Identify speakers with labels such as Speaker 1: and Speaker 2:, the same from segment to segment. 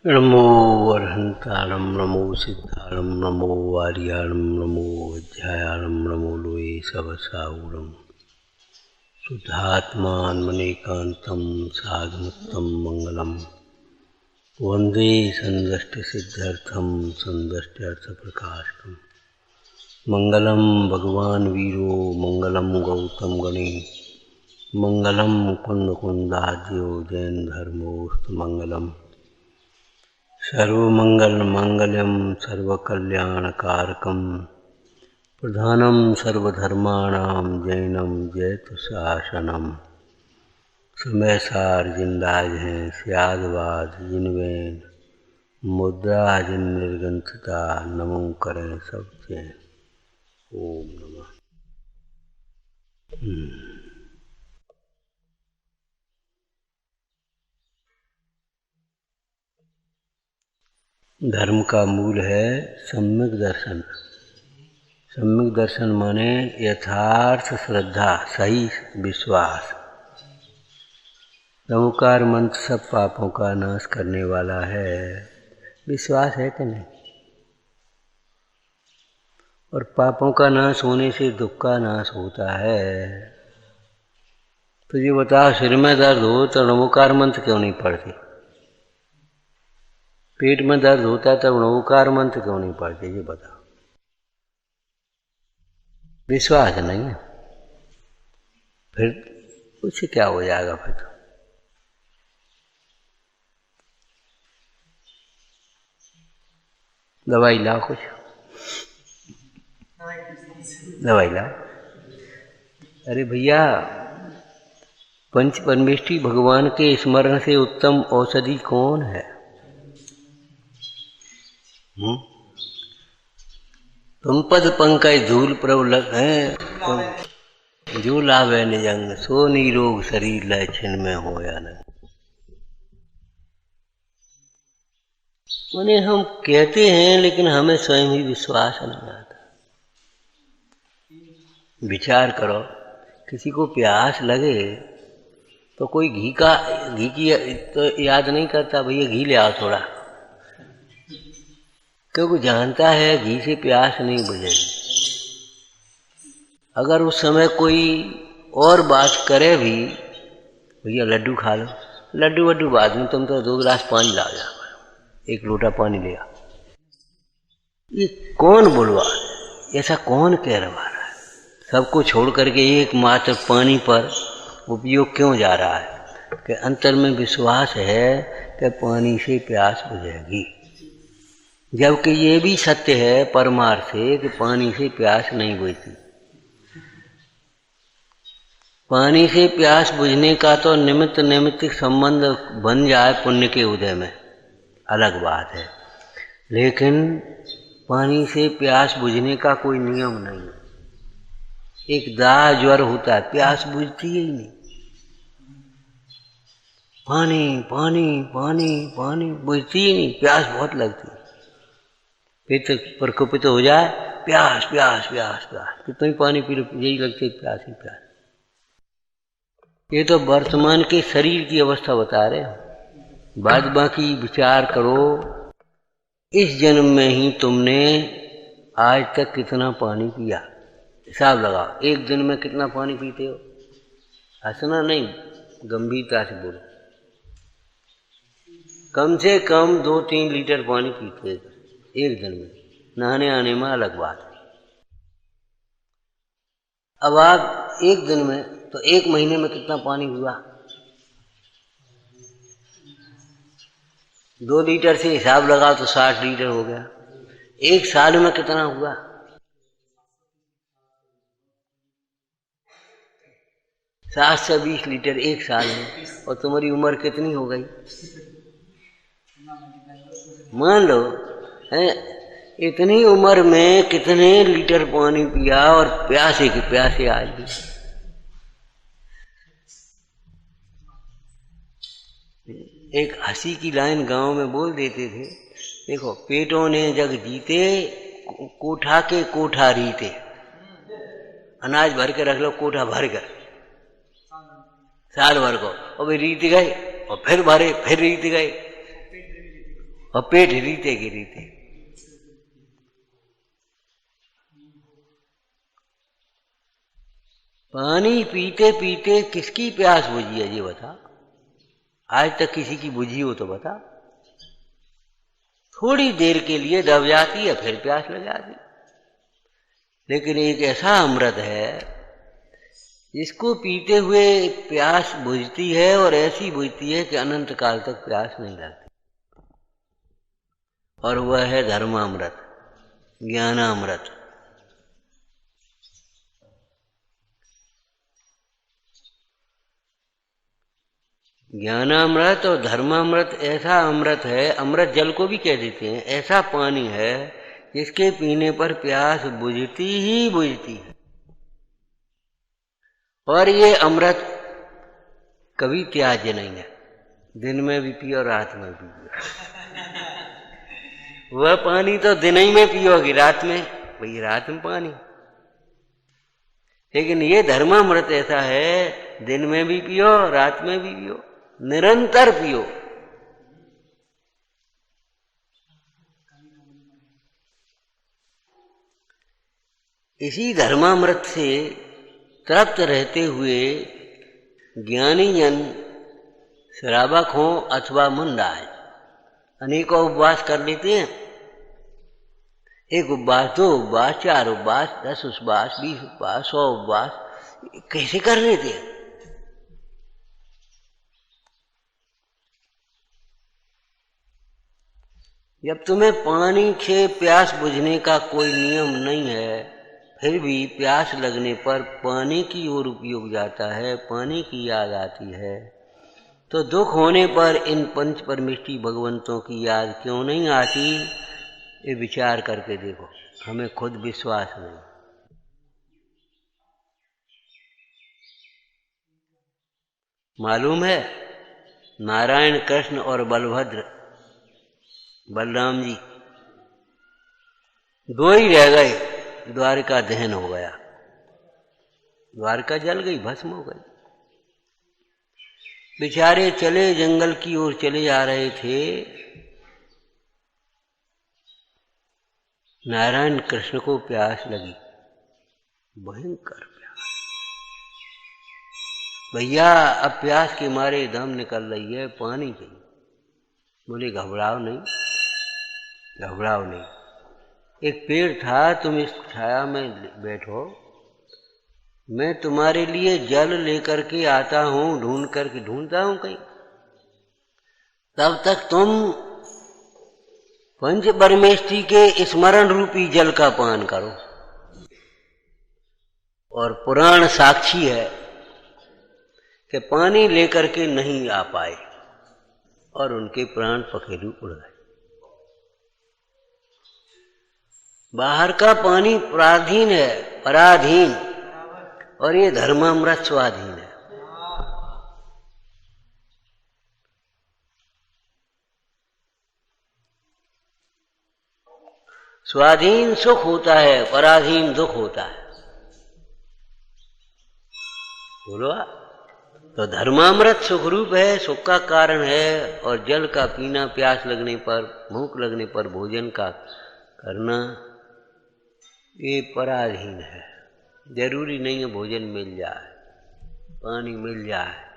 Speaker 1: नमो अर्हन्तारं नमो सिद्धारं नमो वार्याणं नमो अध्यायाणं नमो लोये सवसाऊरं शुद्धात्मान्मनेकान्तं साधुमुत्तं मंगलम वंदे संदष्टसिद्ध्यर्थं संदष्ट्यर्थप्रकाशकं मंगलम भगवान् वीरो मंगलम गौतम गणे मंगलम कुंदकुंदाज्यो जैन धर्मोस्तु मंगलम सर्वमंगलमांगल्यं सर्वकल्याणकारकं प्रधानं सर्वधर्माणां जैनम जयतु शासनम। समय सार जिंदाज हैं स्यादवाद जिनवेन मुद्रा जिन निर्गंथता नमो करें सब जैन। ओम नमः। धर्म का मूल है सम्यक दर्शन। सम्यक दर्शन माने यथार्थ श्रद्धा, सही विश्वास। नमोकार मंत्र सब पापों का नाश करने वाला है। विश्वास है कि नहीं? और पापों का नाश होने से दुख का नाश होता है। तो ये बताओ, सिर में दर्द हो तो नमोकार मंत्र क्यों नहीं पढ़ते? पेट में दर्द होता तब नमोकार मंत्र क्यों नहीं पढ़ते? ये बताओ। विश्वास नहीं है, फिर उससे क्या हो जाएगा? फिर तो दवाई लाओ, कुछ दवाई लाओ। अरे भैया, पंच परमेष्ठी भगवान के स्मरण से उत्तम औषधि कौन है? तुम पद पंकज धूल प्रबल हैं, जो लावे निजंग सो निरोग शरीर लय छिन में हो या न। माने हम कहते हैं लेकिन हमें स्वयं ही विश्वास नहीं आता। विचार करो, किसी को प्यास लगे तो कोई घी की तो याद नहीं करता, भैया घी ले आओ थोड़ा, क्योंकि जानता है घी से प्यास नहीं बुझेगी। अगर उस समय कोई और बात करे भी, भैया लड्डू खा लो, लड्डू वड्डू बाद में, तुम तो 2 गिलास पानी ला जा, 1 लोटा पानी ले आ। ये कौन बुलवा, ऐसा कौन कह रहा है? सबको छोड़ करके एकमात्र पानी पर उपयोग क्यों जा रहा है? कि अंतर में विश्वास है कि पानी से प्यास बुझेगी, जबकि ये भी सत्य है परमार्थ से कि पानी से प्यास नहीं बुझती। पानी से प्यास बुझने का तो निमित्त संबंध बन जाए पुण्य के उदय में, अलग बात है, लेकिन पानी से प्यास बुझने का कोई नियम नहीं है। एक दाह ज्वर होता है, प्यास बुझती ही नहीं। पानी पानी पानी पानी बुझती ही नहीं, प्यास बहुत लगती है। पेट प्रकोपित हो जाए, प्यास प्यास प्यास प्यास, कितना ही पानी पी लो, यही लगती है प्यास ही प्यास। ये तो वर्तमान के शरीर की अवस्था बता रहे हो। बाद बाकी विचार करो, इस जन्म में ही तुमने आज तक कितना पानी पिया, हिसाब लगाओ। एक दिन में कितना पानी पीते हो? हंसना नहीं, गंभीरता से बोलो। कम से कम 2-3 लीटर पानी पीते हैं एक दिन में, नहाने आने में अलग बात है। अब आप एक दिन में, तो 1 महीने में कितना पानी हुआ? 2 लीटर से हिसाब लगाओ तो 60 लीटर हो गया। 1 साल में कितना हुआ? 7 से 20 लीटर 1 साल में। और तुम्हारी उम्र कितनी हो गई? मान लो है, इतनी उम्र में कितने लीटर पानी पिया, और प्यासे के प्यासे आज भी। एक हंसी की लाइन गांव में बोल देते थे, देखो, पेटों ने जग जीते, कोठा के कोठा रीते। अनाज भर के रख लो, कोठा भर कर, साल भर को, और वे रीत गए, और फिर भरे, फिर रीत गए। और पेट रीते के रीते। पानी पीते पीते किसकी प्यास बुझी है ये बता? आज तक किसी की बुझी हो तो बता। थोड़ी देर के लिए दब जाती है, फिर प्यास लग जाती। लेकिन एक ऐसा अमृत है जिसको पीते हुए प्यास बुझती है, और ऐसी बुझती है कि अनंत काल तक प्यास नहीं लगती। और वह है धर्मामृत, ज्ञानामृत। ज्ञानामृत और धर्मामृत ऐसा अमृत है, अमृत जल को भी कह देते हैं, ऐसा पानी है जिसके पीने पर प्यास बुझती ही बुझती है। और ये अमृत कभी त्याज्य नहीं है, दिन में भी पियो रात में भी पियो। वह पानी तो दिन ही में पियोगी, रात में वही रात में पानी। लेकिन ये धर्मामृत ऐसा है, दिन में भी पियो रात में भी पियो, निरंतर पियो। इसी धर्मामृत से तृप्त रहते हुए ज्ञानी जन श्रावक हो अथवा मुंडाए अनेकों उपवास कर लेते हैं। एक उपवास, 2 उपवास, 4 उपवास, 10 उपवास, 20 उपवास, 100 उपवास, कैसे कर लेते हैं? जब तुम्हें पानी से प्यास बुझने का कोई नियम नहीं है, फिर भी प्यास लगने पर पानी की ओर उपयोग जाता है, पानी की याद आती है, तो दुख होने पर इन पंच परमेष्ठी भगवंतों की याद क्यों नहीं आती? ये विचार करके देखो, हमें खुद विश्वास नहीं। मालूम है, नारायण कृष्ण और बलभद्र बलराम जी 2 ही रह गए, द्वारका दहन हो गया, द्वारका जल गई, भस्म हो गई। बेचारे चले जंगल की ओर चले जा रहे थे, नारायण कृष्ण को प्यास लगी, भयंकर प्यास। भैया अब प्यास के मारे दम निकल रही है, पानी चाहिए। बोले घबराओ नहीं, घबराओ नहीं, एक पेड़ था, तुम इस छाया में बैठो, मैं तुम्हारे लिए जल लेकर के आता हूं, ढूंढता हूं कहीं। तब तक तुम पंच परमेष्ठी के स्मरण रूपी जल का पान करो। और पुराण साक्षी है कि पानी लेकर के नहीं आ पाए और उनके प्राण पखेरु उड़ गए। बाहर का पानी पराधीन है, पराधीन, और ये धर्मामृत स्वाधीन है। स्वाधीन सुख होता है, पराधीन दुख होता है। बोलो, तो धर्मामृत सुख रूप है, सुख का कारण है, और जल का पीना, प्यास लगने पर, भूख लगने पर भोजन का करना, ये पराधीन है। जरूरी नहीं है भोजन मिल जाए, पानी मिल जाए।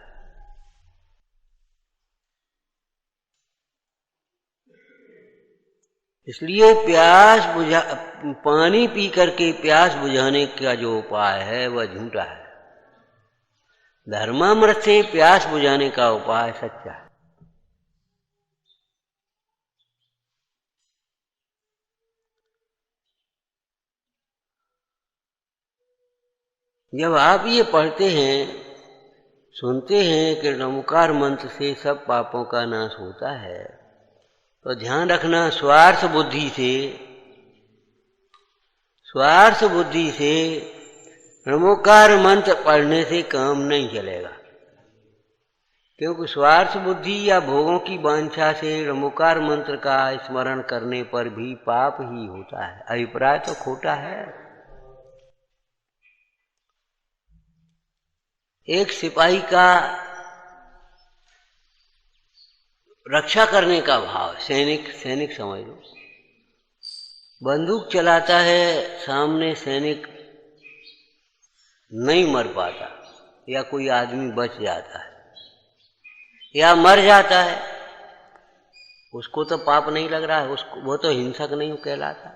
Speaker 1: इसलिए पानी पी करके प्यास बुझाने का जो उपाय है वह झूठा है। धर्मामृत से प्यास बुझाने का उपाय सच्चा है। जब आप ये पढ़ते हैं, सुनते हैं कि नमोकार मंत्र से सब पापों का नाश होता है, तो ध्यान रखना, स्वार्थ बुद्धि से नमोकार मंत्र पढ़ने से काम नहीं चलेगा। क्योंकि स्वार्थ बुद्धि या भोगों की वांछा से नमोकार मंत्र का स्मरण करने पर भी पाप ही होता है। अभिप्राय तो खोटा है। एक सिपाही का रक्षा करने का भाव, सैनिक समझ लो। बंदूक चलाता है, सामने सैनिक नहीं मर पाता, या कोई आदमी बच जाता है या मर जाता है, उसको तो पाप नहीं लग रहा है, उसको वो तो हिंसक नहीं कहलाता,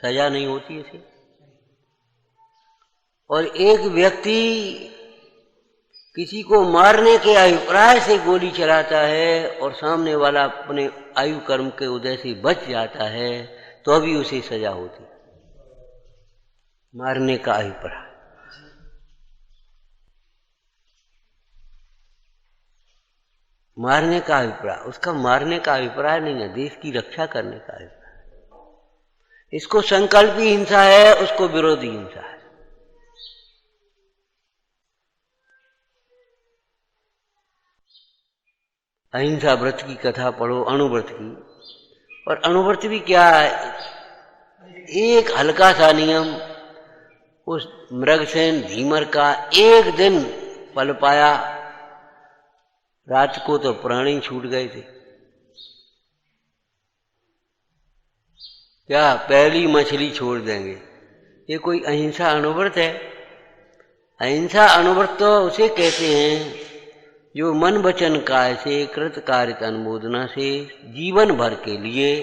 Speaker 1: सजा नहीं होती इसे। और एक व्यक्ति किसी को मारने के अभिप्राय से गोली चलाता है और सामने वाला अपने आयु कर्म के उदय से बच जाता है, तो अभी उसे सजा होती, मारने का अभिप्राय। मारने का अभिप्राय, उसका मारने का अभिप्राय नहीं है, देश की रक्षा करने का अभिप्राय। इसको संकल्पी हिंसा है, उसको विरोधी हिंसा है। अहिंसा व्रत की कथा पढ़ो, अणुव्रत की। और अणुव्रत भी क्या है, एक हल्का सा नियम, उस मृगसेन धीमर का एक दिन पल पाया, रात को तो प्राणी छूट गए थे। क्या पहली मछली छोड़ देंगे, ये कोई अहिंसा अणुव्रत है? अहिंसा अणुव्रत तो उसे कहते हैं जो मन वचन काय से कृत कार्य अनुमोदना से जीवन भर के लिए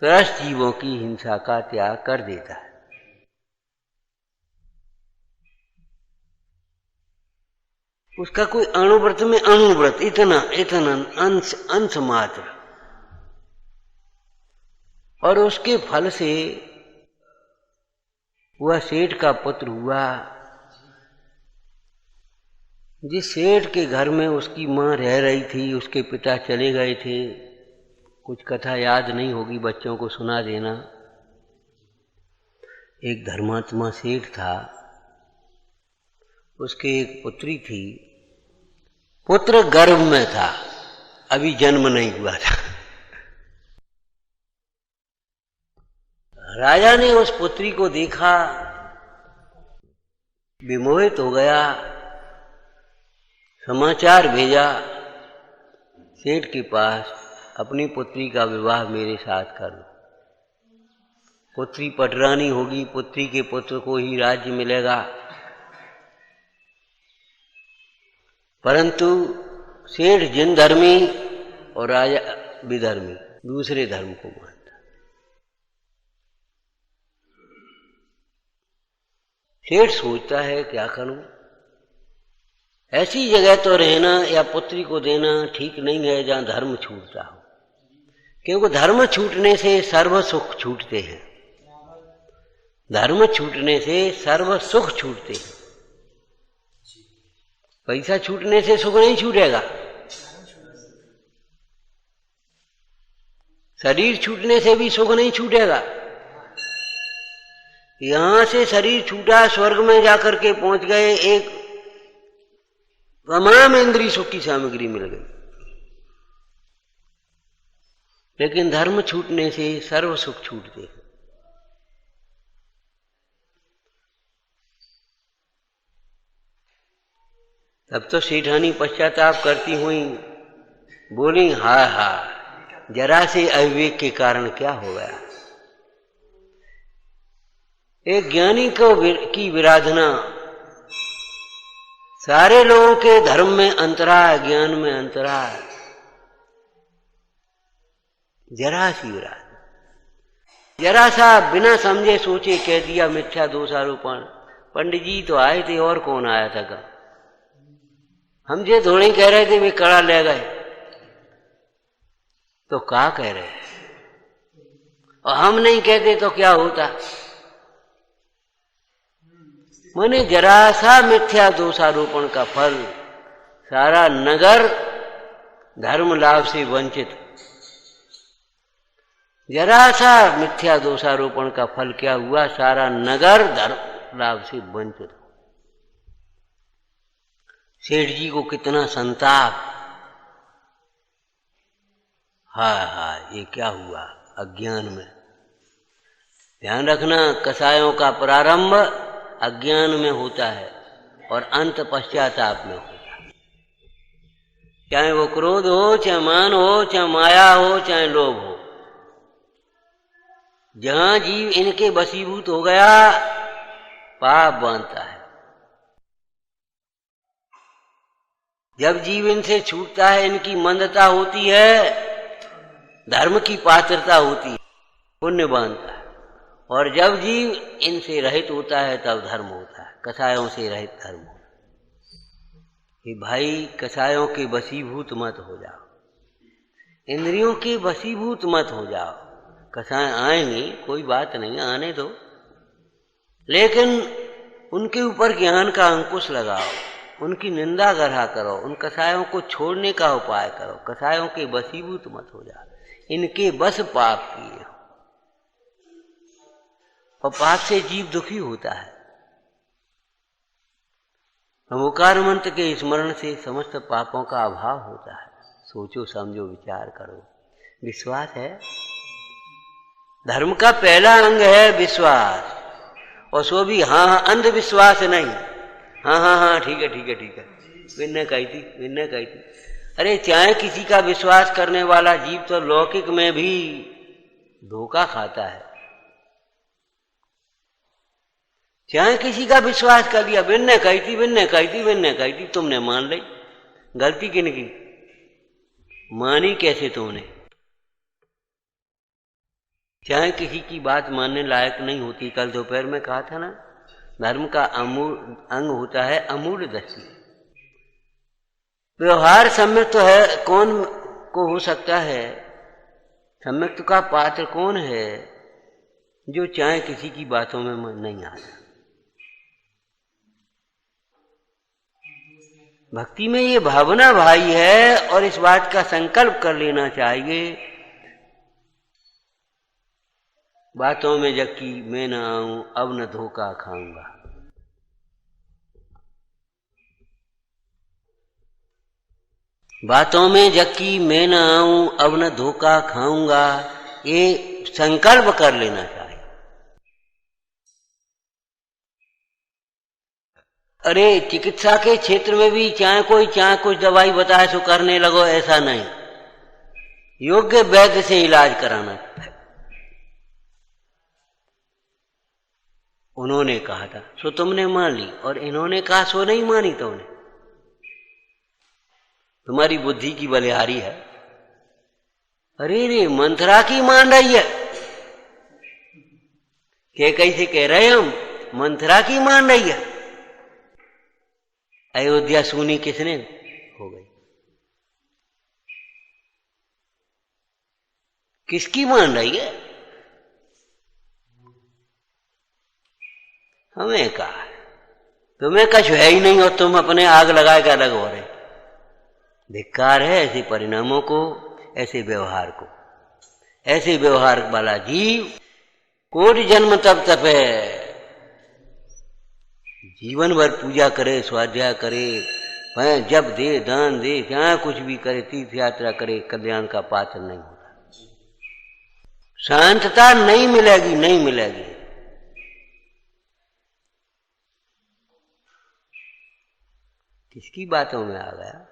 Speaker 1: त्रस्त जीवों की हिंसा का त्याग कर देता है। उसका कोई अणुव्रत में अणुव्रत इतना अंश मात्र, और उसके फल से वह सेठ का पुत्र हुआ। जिस सेठ के घर में उसकी मां रह रही थी, उसके पिता चले गए थे, कुछ कथा याद नहीं होगी, बच्चों को सुना देना। एक धर्मात्मा सेठ था, उसके एक पुत्री थी, पुत्र गर्भ में था, अभी जन्म नहीं हुआ था। राजा ने उस पुत्री को देखा, विमोहित हो गया, समाचार भेजा सेठ के पास, अपनी पुत्री का विवाह मेरे साथ कर दो। पुत्री पटरानी होगी, पुत्री के पुत्र को ही राज्य मिलेगा। परंतु सेठ जिन धर्मी और राजा विधर्मी, दूसरे धर्म को मानता। सेठ सोचता है क्या करूं, ऐसी जगह तो रहना या पुत्री को देना ठीक नहीं है जहां धर्म छूटता हो, क्योंकि धर्म छूटने से सर्व सुख छूटते हैं। धर्म छूटने से सर्व सुख छूटते हैं। पैसा छूटने से सुख नहीं छूटेगा, शरीर छूटने से भी सुख नहीं छूटेगा। यहां से शरीर छूटा, स्वर्ग में जाकर के पहुंच गए, एक तमाम इंद्रिय सुख की सामग्री मिल गई। लेकिन धर्म छूटने से सर्व सुख छूटते हैं। तब तो सेठानी पश्चाताप करती हुई बोली, हाय हाय, जरा से अविवेक के कारण क्या हो गया। एक ज्ञानी की विराधना, सारे लोगों के धर्म में अंतराय, ज्ञान में अंतराय, जरा सी विराधना, जरा सा बिना समझे सोचे कह दिया मिथ्या दोषारोपण। पंडित जी तो आए थे, और कौन आया था का, हम जे थोड़े कह रहे थे वे कड़ा ले गए, तो क्या कह रहे, और हम नहीं कहते तो क्या होता। माने जरा सा मिथ्या दोषारोपण का फल, सारा नगर धर्म लाभ से वंचित। जरा सा मिथ्या दोषारोपण का फल क्या हुआ, सारा नगर धर्म लाभ से वंचित। सेठ जी को कितना संताप, हाय हाय ये क्या हुआ, अज्ञान में। ध्यान रखना, कसायों का प्रारंभ अज्ञान में होता है और अंत पश्चाताप में होता है। चाहे वो क्रोध हो, चाहे मान हो, चाहे माया हो, चाहे लोभ हो। जहां जीव इनके वशीभूत हो गया, पाप बांधता है। जब जीव इनसे छूटता है, इनकी मंदता होती है, धर्म की पात्रता होती है, पुण्य बांधता है। और जब जीव इनसे रहित होता है, तब धर्म होता है, कसायों से रहित धर्म होता है। कि भाई कसायों के वशीभूत मत हो जाओ, इंद्रियों के वशीभूत मत हो जाओ। कसाय आएंगी, कोई बात नहीं, आने दो, लेकिन उनके ऊपर ज्ञान का अंकुश लगाओ, उनकी निंदा गढ़ा करो, उन कसायों को छोड़ने का उपाय करो। कसायों के वशीभूत मत हो जाओ, इनके बस पाप किए हो। और पाप से जीव दुखी होता है। ओंकार मंत्र के स्मरण से समस्त पापों का अभाव होता है। सोचो समझो विचार करो। विश्वास है, धर्म का पहला अंग है विश्वास, और सो भी हाँ अंधविश्वास नहीं। हाँ ठीक है ठीक है ठीक है, विनय कही थी। अरे चाहे किसी का विश्वास करने वाला जीव तो लौकिक में भी धोखा खाता है। चाहे किसी का विश्वास कर लिया, विनय कही थी, तुमने मान ली। गलती किन की? मानी कैसे तुमने? चाहे किसी की बात मानने लायक नहीं होती। कल दोपहर में कहा था ना, धर्म का अंग होता है अमूल्य दृष्टि। व्यवहार सम्यक तो है, कौन को हो सकता है? सम्यक का पात्र कौन है? जो चाहे किसी की बातों में मन नहीं आता। भक्ति में ये भावना भाई है, और इस बात का संकल्प कर लेना चाहिए, बातों में जबकि मैं न आऊं, अब न धोखा खाऊंगा। बातों में जबकि मैं न आऊं, अब न धोखा खाऊंगा, ये संकल्प कर लेना चाहिए। अरे चिकित्सा के क्षेत्र में भी चाहे कुछ दवाई बताए सो करने लगो, ऐसा नहीं। योग्य वैद्य से इलाज कराना है। उन्होंने कहा था सो तुमने मान ली, और इन्होंने कहा सो नहीं मानी तुमने। तुम्हारी बुद्धि की बलिहारी है। अरे रे मंथरा की मान रही है, के कैसे कह रहे हम? मंथरा की मान रही है। अयोध्या सूनी किसने हो गई? किसकी मान रही है? हमें कहा तुम्हें कछ है ही नहीं, और तुम अपने आग लगाए का अलग हो रहे। धिक्कार है ऐसे परिणामों को, ऐसे व्यवहार को। ऐसे व्यवहार वाला जीव कोटि जन्म तब तपे, जीवन भर पूजा करे, स्वाध्याय करे, जब दे, दान दे, चाहे कुछ भी करे, तीर्थ यात्रा करे, कल्याण का पात्र नहीं होता। शांतता नहीं मिलेगी। किसकी बातों में आ गया?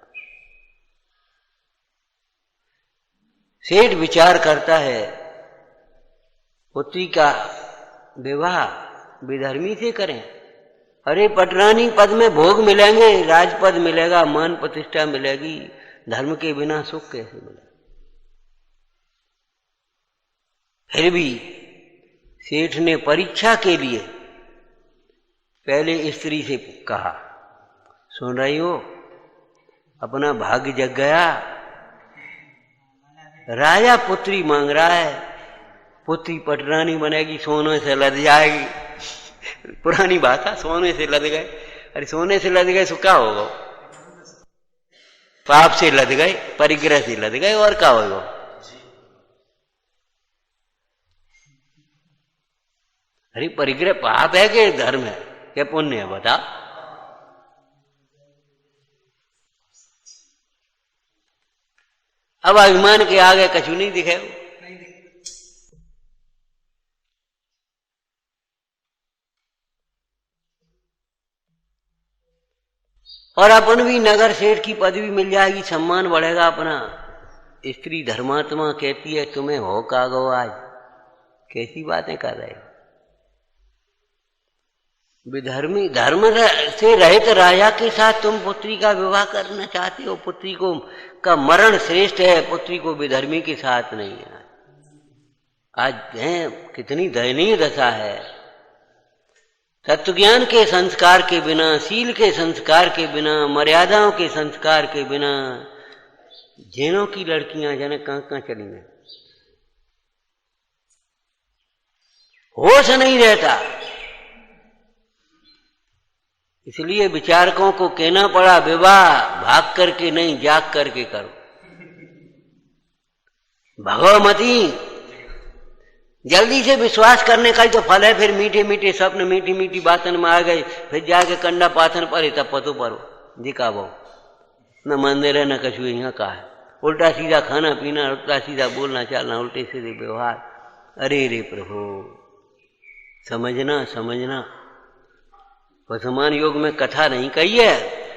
Speaker 1: सेठ विचार करता है, पुत्री का विवाह विधर्मी से करें। अरे पटरानी पद में भोग मिलेंगे, राजपद मिलेगा, मान प्रतिष्ठा मिलेगी, धर्म के बिना सुख कैसे मिलेगा? फिर भी सेठ ने परीक्षा के लिए पहले स्त्री से कहा, सुन रही हो, अपना भाग्य जग गया, राजा पुत्री मांग रहा है, पुत्री पटरानी बनेगी, सोने से लद जाएगी। पुरानी बात है, सोने से लद गए। अरे सोने से लद गए सो क्या होगा? पाप से लद गए, परिग्रह से लद गए, और क्या होगा? अरे परिग्रह पाप है कि धर्म है, क्या पुण्य है? बता। अब अभिमान के आगे कछु नहीं दिखे। और अपन भी नगर सेठ की पदवी मिल जाएगी, सम्मान बढ़ेगा अपना। स्त्री धर्मात्मा कहती है तुम्हें हो का गो आज, कैसी बातें कर रहे हो। विधर्मी धर्म से रहित राजा के साथ तुम पुत्री का विवाह करना चाहते हो। पुत्री को का मरण श्रेष्ठ है, पुत्री को विधर्मी के साथ नहीं है। आज है कितनी दयनीय दशा है। तत्वज्ञान के संस्कार के बिना, शील के संस्कार के बिना, मर्यादाओं के संस्कार के बिना जैनों की लड़कियां जाने कहां कहां चली गई, होश नहीं रहता। इसलिए विचारकों को कहना पड़ा विवाह भाग करके नहीं, जाग करके करो। भगवमती जल्दी से विश्वास करने का ही तो फल है। फिर मीठे मीठे स्वप्न, मीठी मीठी बातन में आ गए, फिर जाके कंडा पाथन पर तब पतो परो दिखा बहु न मंदिर है न कछु यहाँ का है। उल्टा सीधा खाना पीना, उल्टा सीधा बोलना चालना, उल्टे सीधे व्यवहार। अरे रे प्रभु, समझना समझना। वर्तमान योग में कथा नहीं कही है,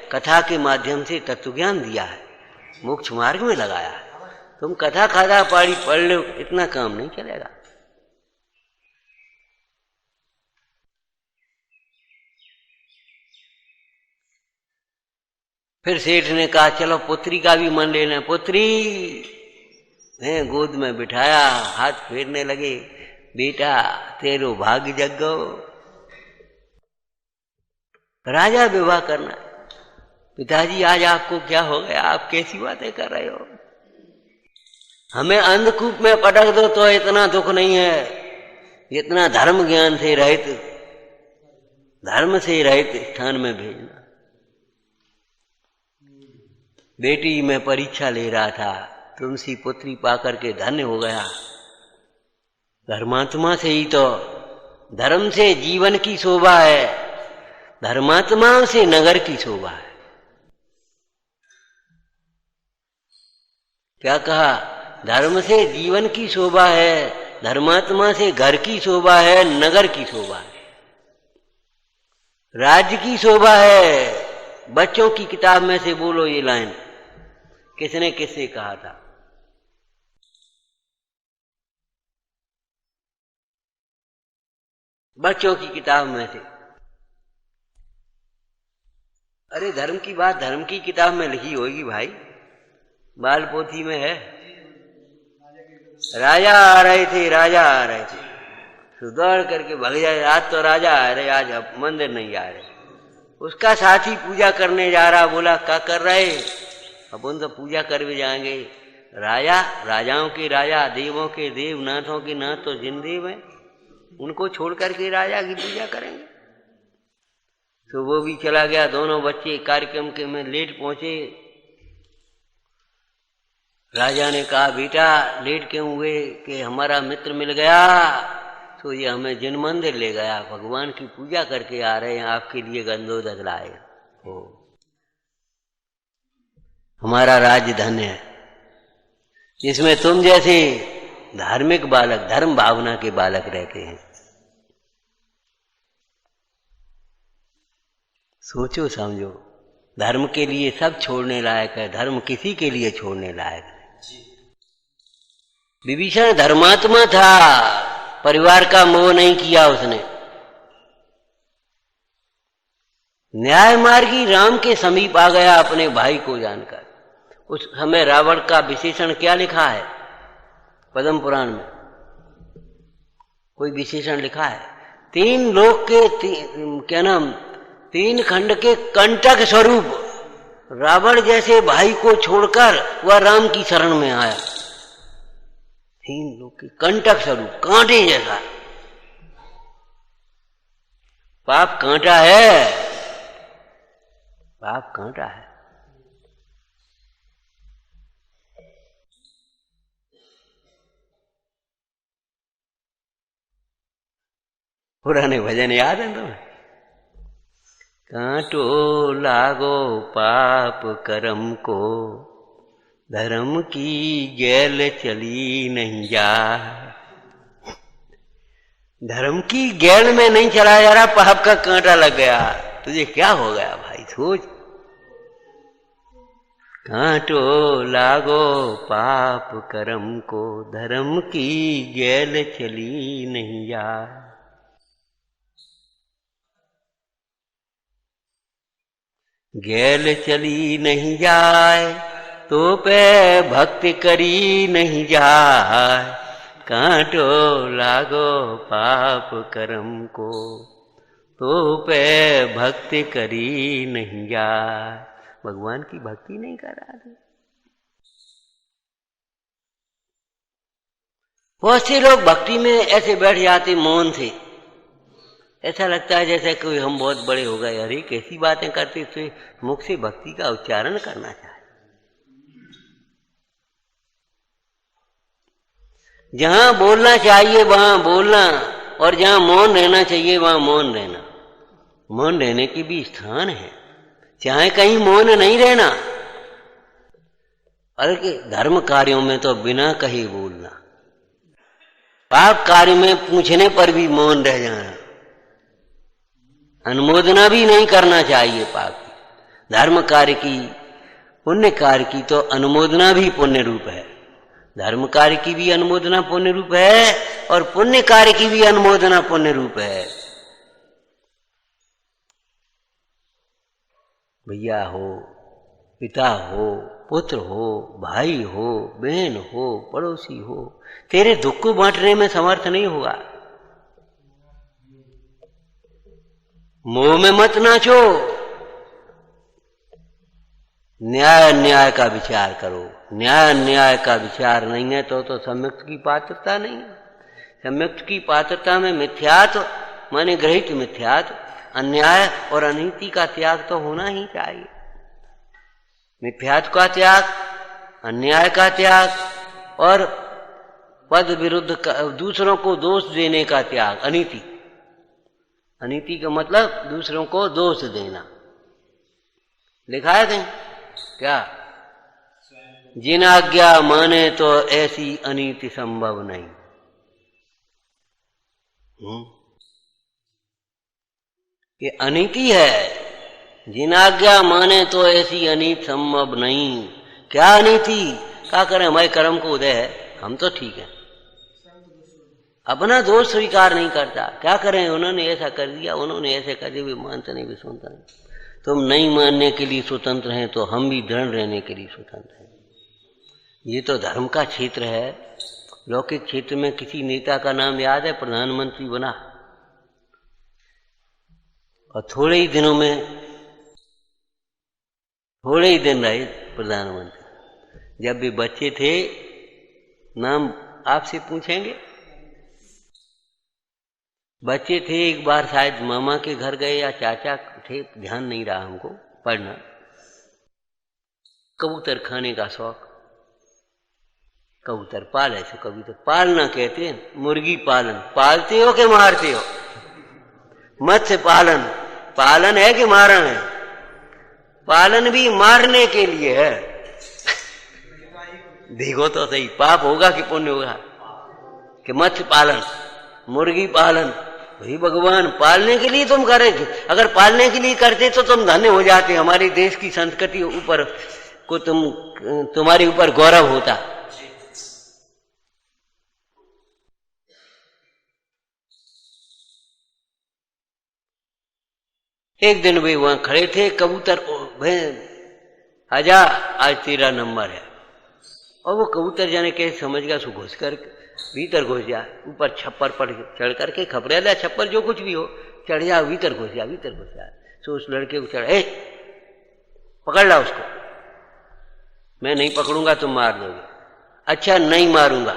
Speaker 1: कथा के माध्यम से तत्वज्ञान दिया है, मोक्ष मार्ग में लगाया है। तुम कथा खाधा पाड़ी पढ़ लो, इतना काम नहीं चलेगा। फिर सेठ ने कहा चलो पुत्री का भी मन लेना। पुत्री है गोद में बिठाया, हाथ फेरने लगे, बेटा तेरो भाग्य जगो, राजा विवाह करना। पिताजी आज आपको क्या हो गया, आप कैसी बातें कर रहे हो। हमें अंधकूप में पटक दो तो इतना दुख नहीं है, इतना धर्म ज्ञान से रहित, धर्म से रहित स्थान में भेजना। बेटी मैं परीक्षा ले रहा था, तुमसी पुत्री पाकर के धन्य हो गया। धर्मात्मा से ही तो, धर्म से जीवन की शोभा है, धर्मात्माओं से नगर की शोभा है। क्या कहा, धर्म से जीवन की शोभा है, धर्मात्मा से घर की शोभा है, नगर की शोभा है, राज्य की शोभा है। बच्चों की किताब में से बोलो ये लाइन, किसने किससे कहा था। बच्चों की किताब में से। अरे धर्म की बात धर्म की किताब में लिखी होगी भाई, बाल पोथी में है। राजा आ रहे थे, राजा आ रहे थे, तो दौड़ करके भाग जाए, आज तो राजा आ रहे, आज अब मंदिर नहीं आ रहे। उसका साथी पूजा करने जा रहा, बोला क्या कर रहे, अपन तो पूजा कर भी जाएंगे। राजा, राजाओं के राजा, देवों के देव, नाथों के नाथ तो जिनदेव हैं, उनको छोड़ करके राजा की पूजा करेंगे। तो वो भी चला गया। दोनों बच्चे कार्यक्रम के में लेट पहुंचे। राजा ने कहा बेटा लेट क्यों हुए, कि हमारा मित्र मिल गया तो ये हमें जिन मंदिर ले गया, भगवान की पूजा करके आ रहे हैं, आपके लिए गंधोदक लाए हो। हमारा राज्य धन्य है, इसमें तुम जैसे धार्मिक बालक, धर्म भावना के बालक रहते हैं। सोचो समझो, धर्म के लिए सब छोड़ने लायक है, धर्म किसी के लिए छोड़ने लायक है। विभीषण धर्मात्मा था, परिवार का मोह नहीं किया उसने। न्याय मार्गी राम के समीप आ गया अपने भाई को जानकर। उस समय रावण का विशेषण क्या लिखा है पद्म पुराण में, कोई विशेषण लिखा है? तीन लोक के क्या नाम, तीन खंड के कंटक स्वरूप रावण जैसे भाई को छोड़कर वह राम की शरण में आया। तीन लोक के कंटक स्वरूप, कांटे जैसा। पाप कांटा है, पाप कांटा है। पुराने भजन याद है तुम्हें? कांटो लागो पाप कर्म को, धर्म की गैल चली नहीं जा। धर्म की गैल में नहीं चला जा रहा, पाप का कांटा लग गया। तुझे क्या हो गया भाई, सोच। कांटो लागो पाप कर्म को, धर्म की गैल चली नहीं जाए। गैल चली नहीं जाए तो पे भक्ति करी नहीं जाए। कांटो लागो पाप कर्म को, तो पे भक्ति करी नहीं जाए। भगवान की भक्ति नहीं करा दे। बहुत से लोग भक्ति में ऐसे बैठ जाते मौन से, ऐसा लगता है जैसे कोई हम बहुत बड़े हो गए। अरे कैसी बातें करते थे, मुख से भक्ति का उच्चारण करना चाहिए। जहां बोलना चाहिए वहां बोलना, और जहां मौन रहना चाहिए वहां मौन रहना। मौन रहने की भी स्थान है, चाहे कहीं मौन नहीं रहना। अरे धर्म कार्यों में तो बिना कहे बोलना, पाप कार्य में पूछने पर भी मौन रह जाना, अनुमोदना भी नहीं करना चाहिए पाप की। धर्म कार्य की, पुण्य कार्य की तो अनुमोदना भी पुण्य रूप है। धर्म कार्य की भी अनुमोदना पुण्य रूप है, और पुण्य कार्य की भी अनुमोदना पुण्य रूप है। भैया हो, पिता हो, पुत्र हो, भाई हो, बहन हो, पड़ोसी हो, तेरे दुख को बांटने में समर्थ नहीं होगा। मोह में मत नाचो, न्याय अन्याय का विचार करो। न्याय अन्याय का विचार नहीं है तो सम्यक्त की पात्रता नहीं है। सम्यक्त की पात्रता में मिथ्यात्व माने ग्रहित मिथ्यात्व, अन्याय और अनीति का त्याग तो होना ही चाहिए। मिथ्यात्व का त्याग, अन्याय का त्याग और पद विरुद्ध दूसरों को दोष देने का त्याग। अनीति, अनीति का मतलब दूसरों को दोष देना। लिखा है कहीं क्या? जिन आज्ञा माने तो ऐसी अनीति संभव नहीं। ये अनीति है। जिन आज्ञा माने तो ऐसी अनीति संभव नहीं। क्या अनीति? क्या करें, हमारे कर्म को उदय है, हम तो ठीक है। अपना दोष स्वीकार नहीं करता। क्या करें, उन्होंने ऐसा कर दिया, उन्होंने ऐसे कर दिया, भी मानते नहीं, भी सुनता नहीं। तुम नहीं मानने के लिए स्वतंत्र हैं तो हम भी दृढ़ रहने के लिए स्वतंत्र हैं। ये तो धर्म का क्षेत्र है। लौकिक क्षेत्र में किसी नेता का नाम याद है? प्रधानमंत्री बना और थोड़े ही दिनों में, थोड़े ही दिन रहे प्रधानमंत्री। जब भी बच्चे थे, नाम आपसे पूछेंगे, बच्चे थे, एक बार शायद मामा के घर गए या चाचा थे, ध्यान नहीं रहा हमको, पढ़ना। कबूतर खाने का शौक, कबूतर पाल, ऐसे कबूतर पालना कहते हैं। मुर्गी पालन, पालते हो कि मारते हो? मत्स्य पालन, पालन है कि मारण है? पालन भी मारने के लिए है। देखो तो सही, पाप होगा कि पुण्य होगा? कि मत्स्य पालन, मुर्गी पालन, वही भगवान पालने के लिए तुम करेंगे। अगर पालने के लिए करते तो तुम धन्य हो जाते। हमारे देश की संस्कृति ऊपर को तुम्हारे ऊपर गौरव होता। एक दिन वे वहां खड़े थे, कबूतर, आजा आज तेरा नंबर है। और वो कबूतर जाने कैसे समझ गया, सो घुस कर भीतर घुस जा, ऊपर छप्पर पर चढ़ करके, खपरेला छप्पर जो कुछ भी हो, चढ़ जा, भीतर घुस जा, भीतर घुस जा। सो उस लड़के को चढ़, पकड़ ला उसको। मैं नहीं पकड़ूंगा, तुम मार दोगे। अच्छा नहीं मारूंगा,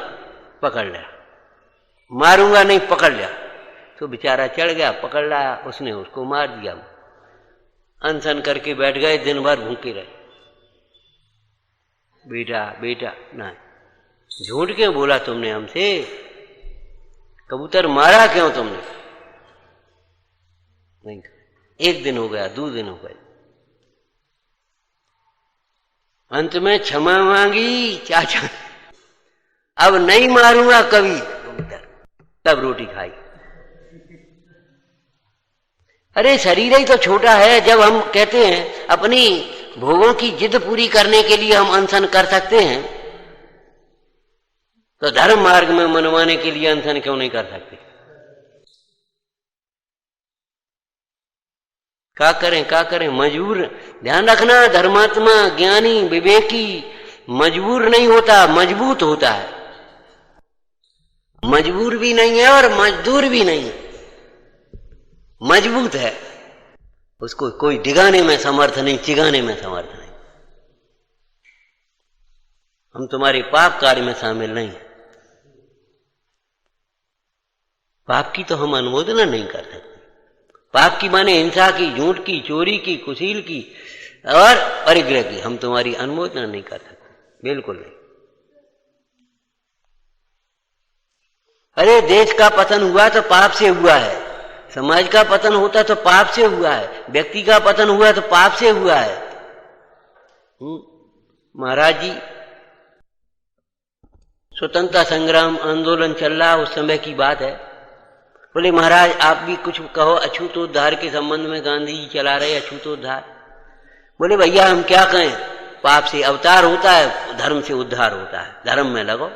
Speaker 1: पकड़ लिया। मारूंगा नहीं, पकड़ लिया। तो बेचारा चढ़ गया, पकड़ लाया, उसने उसको मार दिया। अनशन करके बैठ गए, दिन भर भूखे रहे। बेटा बेटा ना, झूठ क्यों बोला तुमने हमसे? कबूतर मारा क्यों तुमने? नहीं। एक दिन हो गया, 2 दिन हो गए, अंत में क्षमा मांगी चाचा, अब नहीं मारूंगा कभी कबूतर। तब रोटी खाई। अरे शरीर ही तो छोटा है। जब हम कहते हैं अपनी भोगों की जिद पूरी करने के लिए हम अनशन कर सकते हैं, तो धर्म मार्ग में मनवाने के लिए अनशन क्यों नहीं कर सकते? क्या करें? मजबूर। ध्यान रखना, धर्मात्मा, ज्ञानी, विवेकी मजबूर नहीं होता, मजबूत होता है। मजबूर भी नहीं है और मजदूर भी नहीं है, मजबूत है। उसको कोई डिगाने में समर्थ नहीं, चिगाने में समर्थ नहीं। हम तुम्हारे पाप कार्य में शामिल नहीं है। पाप की तो हम अनुमोदना नहीं कर सकते। पाप की माने हिंसा की, झूठ की, चोरी की, कुशील की और परिग्रह की हम तुम्हारी अनुमोदना नहीं कर सकते, बिल्कुल नहीं। अरे देश का पतन हुआ तो पाप से हुआ है, समाज का पतन होता तो पाप से हुआ है, व्यक्ति का पतन हुआ तो पाप से हुआ है। महाराज जी, स्वतंत्रता संग्राम आंदोलन चल रहा, उस समय की बात है। बोले महाराज आप भी कुछ कहो अछूतोद्धार के संबंध में, गांधी जी चला रहे अछूतोद्धार। बोले भैया हम क्या कहें, पाप से अवतार होता है, धर्म से उद्धार होता है। धर्म में लगो,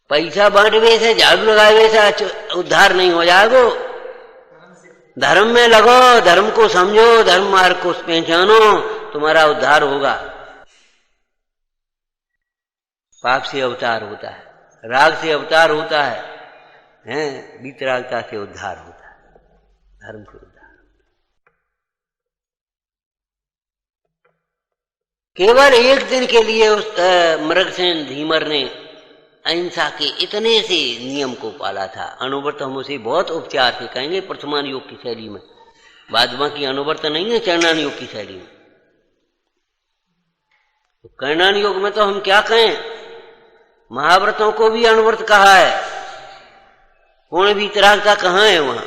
Speaker 1: पैसा बांटवे से, झाड़ू लगावे से उद्धार नहीं हो जाएगो। धर्म में लगो, धर्म को समझो, धर्म मार्ग को पहचानो, तुम्हारा उद्धार होगा। पाप से अवतार होता है, राग से अवतार होता है, वीतरागता से उद्धार होता है, धर्म से उद्धार। केवल एक दिन के लिए उस मृगसेन धीमर ने अहिंसा के इतने से नियम को पाला था। अनुव्रत हम उसे बहुत उपचार से कहेंगे प्रथमान योग की शैली में, बादमा की अनुव्रत नहीं है, चरणान योग की शैली में। तो कर्णान योग में तो हम क्या कहें, महाव्रतों को भी अनुव्रत कहा है, पूर्ण वीतरागता कहाँ है वहां।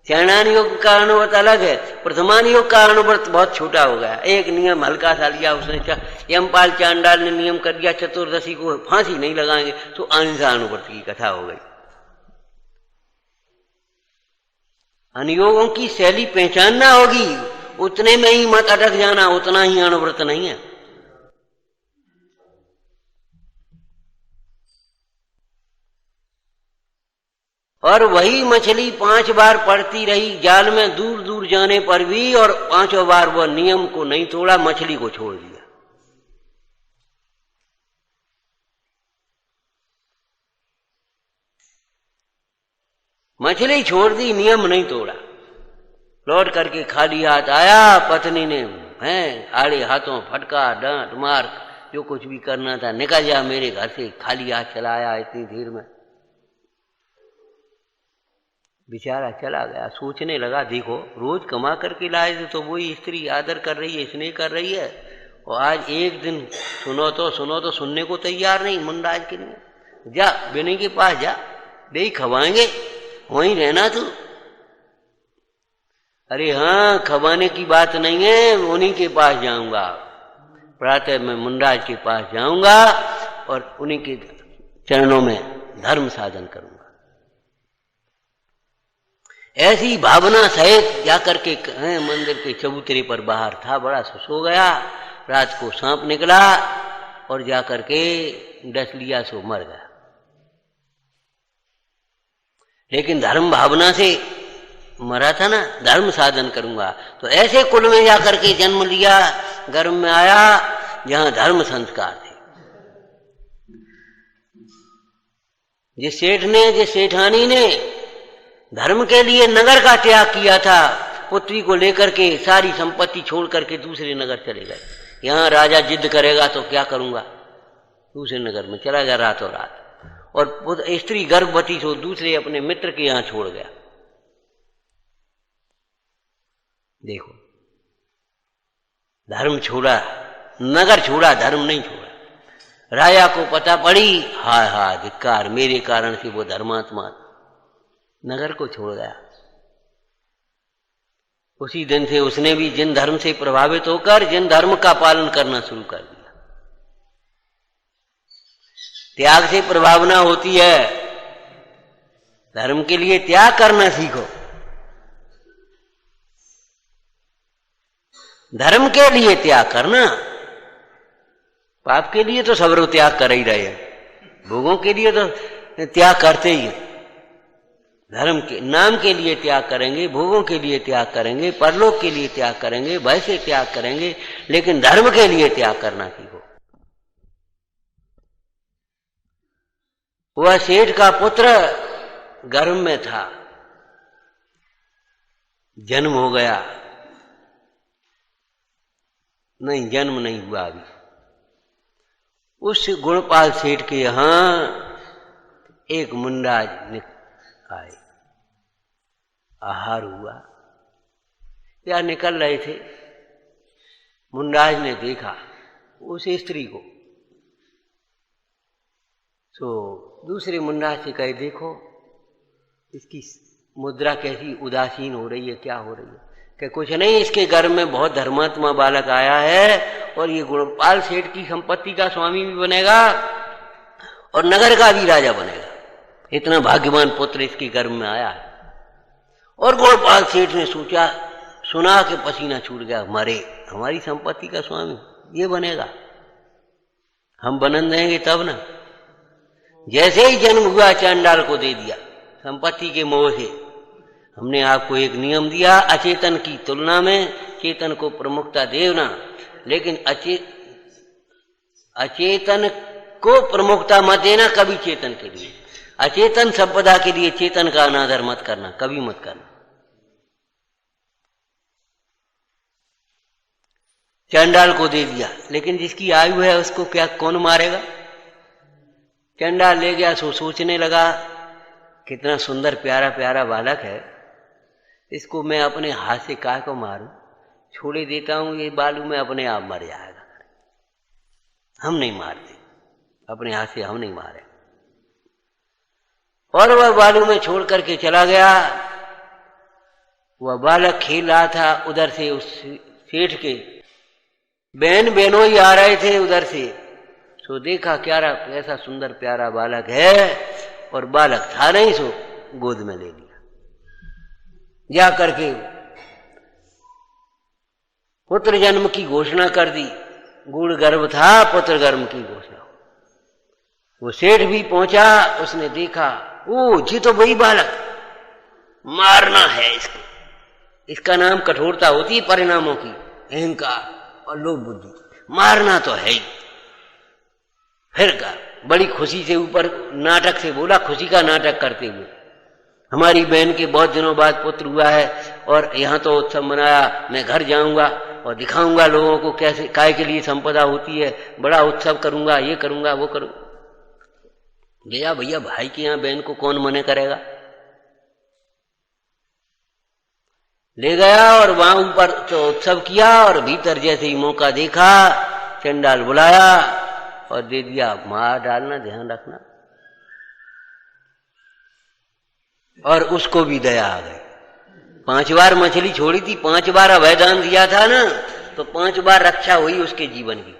Speaker 1: चरणान योग का अनुव्रत अलग है, प्रथमान योग का अनुव्रत बहुत छोटा हो गया। एक नियम हल्का सा लिया उसने, यमपाल चांडाल ने नियम कर दिया चतुर्दशी को फांसी नहीं लगाएंगे, तो अहिंसा अनुव्रत की कथा हो गई। अनुयोगों की शैली पहचानना होगी, उतने में ही मत अटक जाना, उतना ही अनुव्रत नहीं है। और वही मछली 5 बार पड़ती रही जाल में दूर दूर जाने पर भी, और 5वां बार वह नियम को नहीं तोड़ा, मछली को छोड़ दिया। मछली छोड़ दी, नियम नहीं तोड़ा। लौट करके खाली हाथ आया, पत्नी ने आड़े हाथों फटका, डांट मार, जो कुछ भी करना था, निकल जा मेरे घर से, खाली हाथ चलाया इतनी देर में। बेचारा चला गया। सोचने लगा, देखो रोज कमा करके लाए थे तो वही स्त्री आदर कर रही है, स्नेह कर रही है, और आज एक दिन सुनो तो सुनने को तैयार नहीं। मुंडाज के लिए जा, बेनी के पास जा, दे खवाएंगे, वहीं रहना तू। अरे हाँ, खवाने की बात नहीं है, उन्हीं के पास जाऊंगा, प्रातः मैं मुंडाज के पास जाऊंगा और उन्हीं के चरणों में धर्म साधन करूंगा। ऐसी भावना सहित जाकर के मंदिर के चबूतरे पर बाहर था, बड़ा सो गया। रात को सांप निकला और जाकर के डस लिया, सो मर गया। लेकिन धर्म भावना से मरा था ना, धर्म साधन करूंगा। तो ऐसे कुल में जाकर के जन्म लिया, गर्भ में आया जहां धर्म संस्कार थे। जिस सेठ ने, जिस सेठानी ने धर्म के लिए नगर का त्याग किया था, पुत्री को लेकर के सारी संपत्ति छोड़ करके दूसरे नगर चले गए। यहां राजा जिद करेगा तो क्या करूंगा, दूसरे नगर में चला गया रातों रात। और स्त्री गर्भवती से दूसरे अपने मित्र के यहां छोड़ गया। देखो, धर्म छोड़ा, नगर छोड़ा, धर्म नहीं छोड़ा। राजा को पता पड़ी, हाय हाय धिक्कार, मेरे कारण से वो धर्मात्मा नगर को छोड़ गया। उसी दिन से उसने भी जिन धर्म से प्रभावित होकर जिन धर्म का पालन करना शुरू कर दिया। त्याग से प्रभावना होती है, धर्म के लिए त्याग करना सीखो। धर्म के लिए त्याग करना, पाप के लिए तो सब लोग त्याग कर ही रहे हैं, भोगों के लिए तो त्याग करते ही हैं। धर्म के नाम के लिए त्याग करेंगे, भोगों के लिए त्याग करेंगे, परलोक के लिए त्याग करेंगे, भय से त्याग करेंगे, लेकिन धर्म के लिए त्याग करना सीखो। वह सेठ का पुत्र गर्भ में था, जन्म हो गया, नहीं जन्म नहीं हुआ अभी। उस गुणपाल सेठ के यहां एक मुंडाज आए, आहार हुआ या निकल रहे थे। मुंडाज ने देखा उस स्त्री को, तो दूसरे मुंडाज से कहे देखो इसकी मुद्रा कैसी उदासीन हो रही है, क्या हो रही है? कि कुछ नहीं, इसके घर में बहुत धर्मात्मा बालक आया है और ये गुणपाल सेठ की संपत्ति का स्वामी भी बनेगा और नगर का भी राजा बनेगा। इतना भाग्यवान पुत्र इसके गर्भ में आया है। और गुणपाल सेठ ने सोचा, सुना के पसीना छूट गया, मरे हमारी संपत्ति का स्वामी ये बनेगा, हम बनन देंगे तब ना। जैसे ही जन्म हुआ चांडाल को दे दिया संपत्ति के मोह से। हमने आपको एक नियम दिया, अचेतन की तुलना में चेतन को प्रमुखता देना, लेकिन अचेतन को प्रमुखता मत देना कभी चेतन के लिए। अचेतन संपदा के लिए चेतन का अनादर मत करना, कभी मत करना। चंडाल को दे दिया, लेकिन जिसकी आयु है उसको क्या कौन मारेगा? चंडाल ले गया, सोचने लगा कितना सुंदर प्यारा प्यारा बालक है, इसको मैं अपने हाथ से काहे को मारूं, छोड़े देता हूं, ये बालू में अपने आप मर जाएगा। हम नहीं मारते, अपने हाथ से हम नहीं मारे। और वह बालू में छोड़ करके चला गया। वह बालक खेल रहा था, उधर से उस सेठ के बहन बेनोई आ रहे थे उधर से, तो देखा क्या कैसा सुंदर प्यारा बालक है, और बालक था नहीं, सो गोद में ले लिया। जा करके पुत्र जन्म की घोषणा कर दी। गुड़ गर्भ था, पुत्र गर्भ की घोषणा। वो सेठ भी पहुंचा, उसने देखा, ओ जी तो वही बालक, मारना है इसको। इसका नाम कठोरता होती है परिणामों की, अहंकार और लोभ बुद्धि, मारना तो है ही। फिर का बड़ी खुशी से ऊपर नाटक से बोला, खुशी का नाटक करते हुए, हमारी बहन के बहुत दिनों बाद पुत्र हुआ है और यहाँ तो उत्सव मनाया, मैं घर जाऊंगा और दिखाऊंगा लोगों को कैसे काय के लिए संपदा होती है, बड़ा उत्सव करूंगा, ये करूंगा वो करूंगा। गया भैया, भाई के यहाँ बहन को कौन मने करेगा। ले गया और वहां ऊपर तो उत्सव किया, और भीतर जैसे ही मौका देखा, चंडाल बुलाया और दे दिया, मार डालना, ध्यान रखना। और उसको भी दया आ गई। 5 बार मछली छोड़ी थी, 5 बार अभयदान दिया था ना, तो 5 बार रक्षा हुई उसके जीवन की।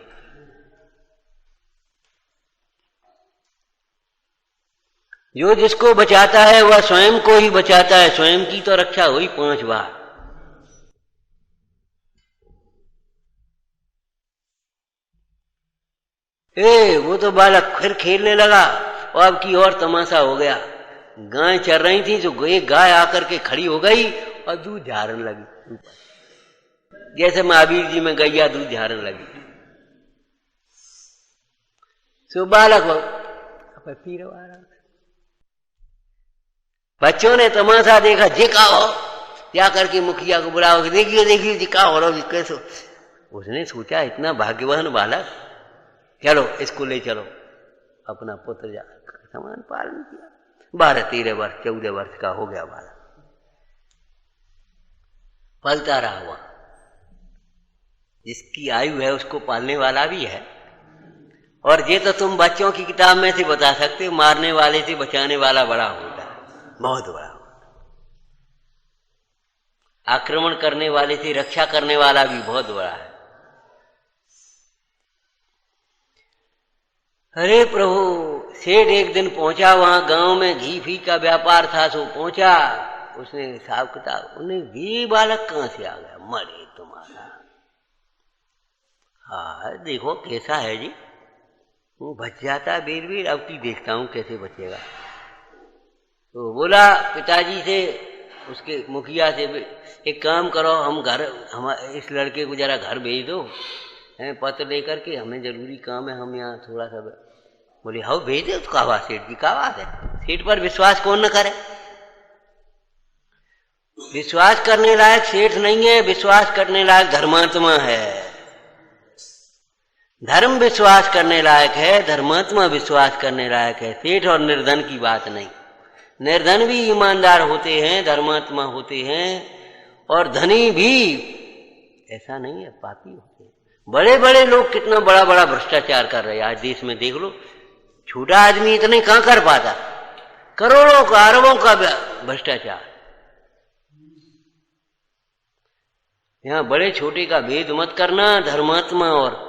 Speaker 1: जो जिसको बचाता है वह स्वयं को ही बचाता है, स्वयं की तो रक्षा हुई 5 बार। वो तो बालक फिर खेलने लगा, और अब की और तमाशा हो गया। गाय चर रही थी, जो एक गाय आकर के खड़ी हो गई और दूध झाड़ने लगी, जैसे महावीर जी में गैया दूध झाड़ने लगी। सो बालक पी रहा, बच्चों ने तमाशा देखा, जे का हो, क्या करके मुखिया को बुलाओ, देखिए देखिए जी का हो रहा, कैसे। उसने सोचा इतना भाग्यवान बालक, चलो इसको ले चलो, अपना पुत्र जा समान पालन किया। 12-13 वर्ष 14 वर्ष का हो गया बालक, पलता रहा हुआ। जिसकी आयु है उसको पालने वाला भी है। और ये तो तुम बच्चों की किताब में से बता सकते हो, मारने वाले से बचाने वाला बड़ा होता है, बहुत बड़ा होता है। आक्रमण करने वाले से रक्षा करने वाला भी बहुत बड़ा है। अरे प्रभु, सेठ एक दिन पहुंचा वहां गांव में, घी फी का व्यापार था, सो पहुंचा। उसने हिसाब किताब, उन्हें भी बालक कहां से आ गया, मरे तुम्हारा। हाँ देखो कैसा है जी, वो बच जाता है बेर बेर, अब की देखता हूँ कैसे बचेगा। तो बोला पिताजी से, उसके मुखिया से, एक काम करो, हम इस लड़के को जरा घर भेज दो, हैं पत्र लेकर के, हमें जरूरी काम है, हम यहाँ थोड़ा सा। बोले हाँ भेज दे उसका, बात सेठ जी का बात है, सेठ पर विश्वास कौन न करे। विश्वास करने लायक सेठ नहीं है, विश्वास करने लायक धर्मात्मा है। धर्म विश्वास करने लायक है, धर्मात्मा विश्वास करने लायक है, सेठ और निर्धन की बात नहीं। निर्धन भी ईमानदार होते हैं, धर्मात्मा होते हैं, और धनी भी ऐसा नहीं है, पापी होते हैं। बड़े बड़े लोग कितना बड़ा बड़ा भ्रष्टाचार कर रहे हैं आज देश में, देख लो। छोटा आदमी इतने कहां कर पाता, करोड़ों का अरबों का भ्रष्टाचार। यहां बड़े छोटे का भेद मत करना, धर्मात्मा और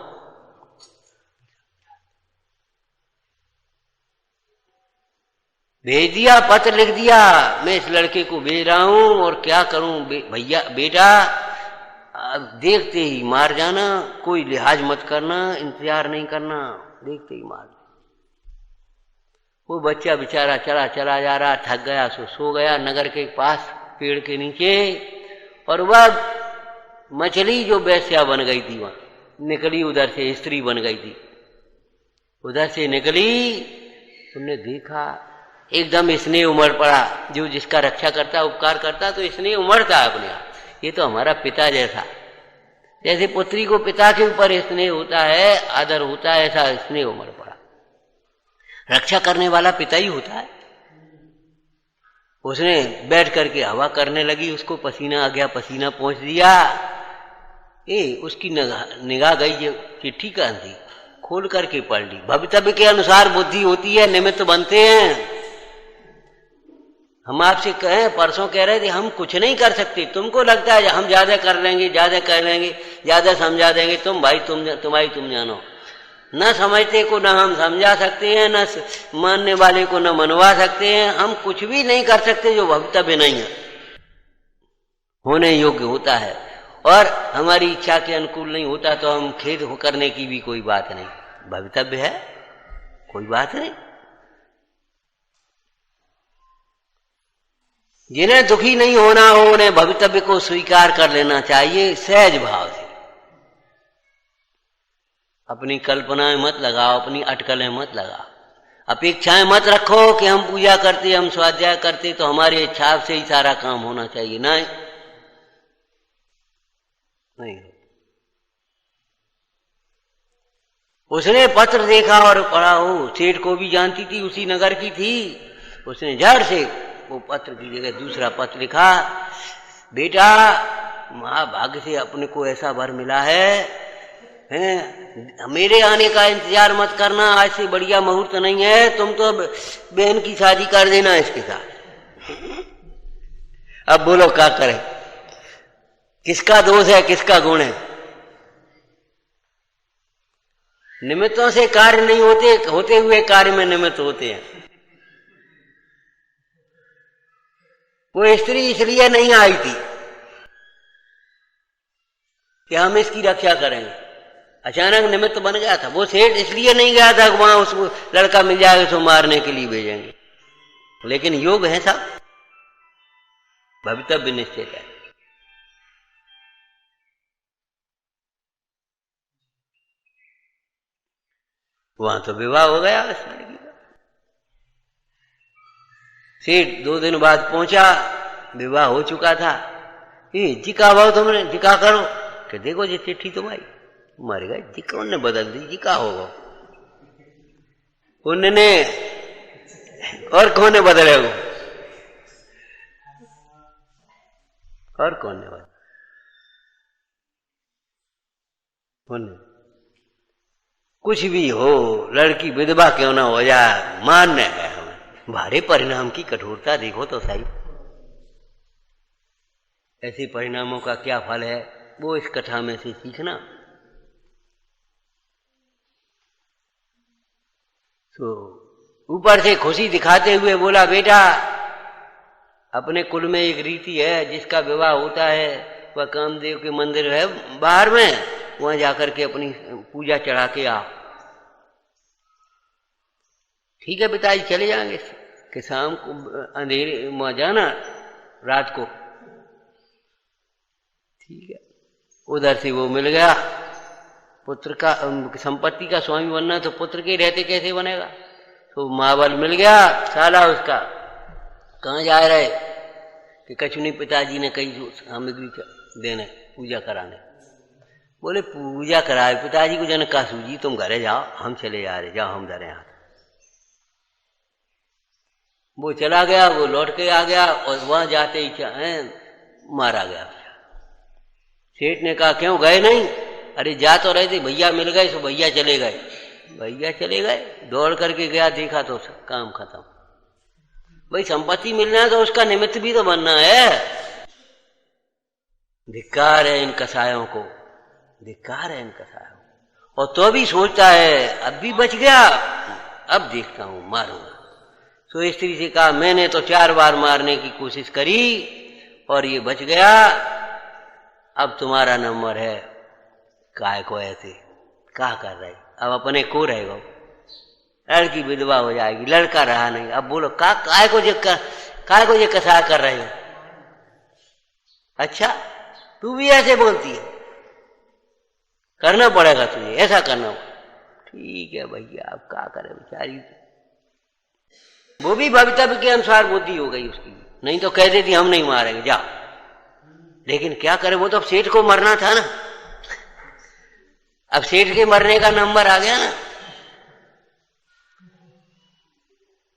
Speaker 1: भेज दिया, पत्र लिख दिया, मैं इस लड़के को भेज रहा हूं और क्या करूं भैया बेटा, अब देखते ही मार जाना, कोई लिहाज मत करना, इंतजार नहीं करना, देखते ही मार। वो बच्चा बेचारा चला जा रहा, थक गया, सो गया नगर के पास पेड़ के नीचे। और वह मछली जो वेश्या बन गई थी वहां निकली, उधर से स्त्री बन गई थी, उधर से निकली, उन्हें देखा, एकदम स्नेह उमड़ पड़ा। जो जिसका रक्षा करता, उपकार करता, तो स्नेह उमड़ता अपने आप। ये तो हमारा पिता जैसा, जैसे पुत्री को पिता के ऊपर स्नेह होता है, आदर होता है, ऐसा स्नेह उमड़ पड़ा। रक्षा करने वाला पिता ही होता है। उसने बैठ करके हवा करने लगी, उसको पसीना आ गया, पसीना पहुंच दिया। उसकी निगाह गई चिट्ठी कहां थी, खोल करके पढ़ ली। भवितव्य के अनुसार बुद्धि होती है, निमित्त बनते हैं। हम आपसे कहें, परसों कह रहे थे हम कुछ नहीं कर सकते, तुमको लगता है हम ज्यादा कर लेंगे, ज्यादा कर लेंगे, ज्यादा समझा देंगे, तुम भाई तुम जानो। न समझते को न हम समझा सकते हैं, न मानने वाले को न मनवा सकते हैं। हम कुछ भी नहीं कर सकते जो भवितव्य नहीं है, होने योग्य होता है, और हमारी इच्छा के अनुकूल नहीं होता तो हम खेद करने की भी कोई बात नहीं। भवितव्य है, कोई बात नहीं। जिन्हें दुखी नहीं होना हो, उन्हें भवितव्य को स्वीकार कर लेना चाहिए सहज भाव से। अपनी कल्पनाएं मत लगाओ, अपनी अटकलें मत लगाओ, अपेक्षाएं मत रखो कि हम पूजा करते, हम स्वाध्याय करते तो हमारी इच्छा से ही सारा काम होना चाहिए। नहीं, उसने पत्र देखा और पढ़ा, हो सेठ को भी जानती थी, उसी नगर की थी। उसने झट से वो पत्र की जगह दूसरा पत्र लिखा, बेटा महाभाग्य से अपने को ऐसा वर मिला है, मेरे आने का इंतजार मत करना, आज से बढ़िया मुहूर्त नहीं है, तुम तो बहन की शादी कर देना इसके साथ। अब बोलो क्या करें, किसका दोष है, किसका गुण है? निमित्तों से कार्य नहीं होते हुए कार्य में निमित्त होते हैं। वो स्त्री इसलिए नहीं आई थी कि हम इसकी रक्षा करेंगे, अचानक निमित्त बन गया था। वो सेठ इसलिए नहीं गया था वहां उसको लड़का मिल जाएगा उसको मारने के लिए भेजेंगे, लेकिन योग है सब, भवितव्य निश्चित है। वहां तो विवाह हो गया इस लड़की का। सेठ 2 दिन बाद पहुंचा, विवाह हो चुका था। जिका भाव तुमने जिका करो कि देखो जी चिट्ठी तुम आई, मर गए जी, कौन ने बदल दी जी, का होगा उनने और कौन ने बदले हो, और कौन ने बदले उन्हें। कुछ भी हो, लड़की विधवा क्यों ना हो जाए, मानने गए हमें। भारे परिणाम की कठोरता देखो तो सही। ऐसे परिणामों का क्या फल है वो इस कथा में से सीखना। तो ऊपर से खुशी दिखाते हुए बोला, बेटा अपने कुल में एक रीति है, जिसका विवाह होता है वह कामदेव के मंदिर है बाहर में, वहां जाकर के अपनी पूजा चढ़ा के आओ। ठीक है पिताजी, चले जाएंगे कि शाम को अंधेरे वहां जाना, रात को। ठीक है, उधर से वो मिल गया। पुत्र का संपत्ति का स्वामी बनना तो पुत्र के रहते कैसे बनेगा? तो मावल मिल गया साला उसका। कहाँ जा रहे? कि कछु नहीं, पिताजी ने कही सामग्री देने, पूजा कराने। बोले पूजा कराए पिताजी को? जन का सूजी, तुम घरे जाओ, हम चले जा रहे, जाओ हम धरे हाथ। वो चला गया, वो लौट के आ गया और वहां जाते ही मारा गया। सेठ ने कहा क्यों गए नहीं? अरे जा तो रहे थे, भैया मिल गए तो भैया चले गए। भैया चले गए, दौड़ करके गया, देखा तो काम खत्म। भाई संपत्ति मिलना है तो उसका निमित्त भी तो बनना है। धिक्कार है इन कसायों को, धिक्कार है इन कसायों को। और तो भी सोचता है अब भी बच गया, अब देखता हूं मारूंगा। तो स्त्री से कहा मैंने तो 4 बार मारने की कोशिश करी और ये बच गया, अब तुम्हारा नंबर है। काय को ऐसे क्या कर रहे? अब अपने को रहेगा, लड़की विधवा हो जाएगी, लड़का रहा नहीं। अब बोलो काय को ये कसा कर रहे हो? अच्छा तू भी ऐसे बोलती है, करना पड़ेगा तुझे, ऐसा करना। ठीक है भैया, अब क्या करे बेचारी। वो भी भवितव्य के अनुसार बुद्धि हो गई उसकी, नहीं तो कह देती हम नहीं मारेंगे जा। लेकिन क्या करे, वो तो अब सेठ को मरना था ना। अब सेठ के मरने का नंबर आ गया ना।